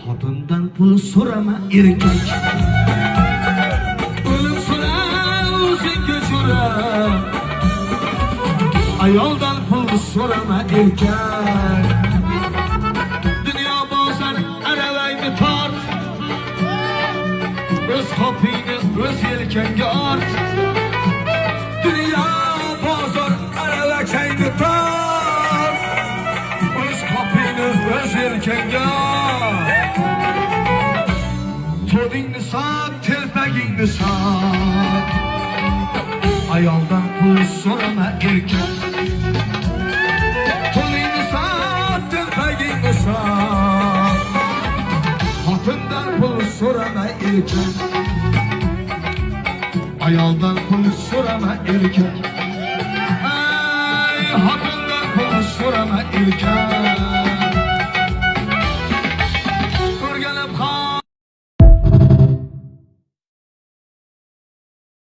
Xotindan pul so'rama erkak. O'lim so'rar o'zingga so'rar. Ayoldan pul so'rama erkak. Dunyo bozor aravangni tort. O'z xopingni o'z yelkangga ort. Dunyo bozor aravangni tort. O'z xopingni o'z yelkangga ort. To'dingni sot, telpagingni sot. Ayoldan pul so'rama erkak. To'dingni sot, telpagingni sot. Xotindan pul so'rama erkak. Ayoldan pul so'rama erkak. Ay, xotindan pul so'rama erkak.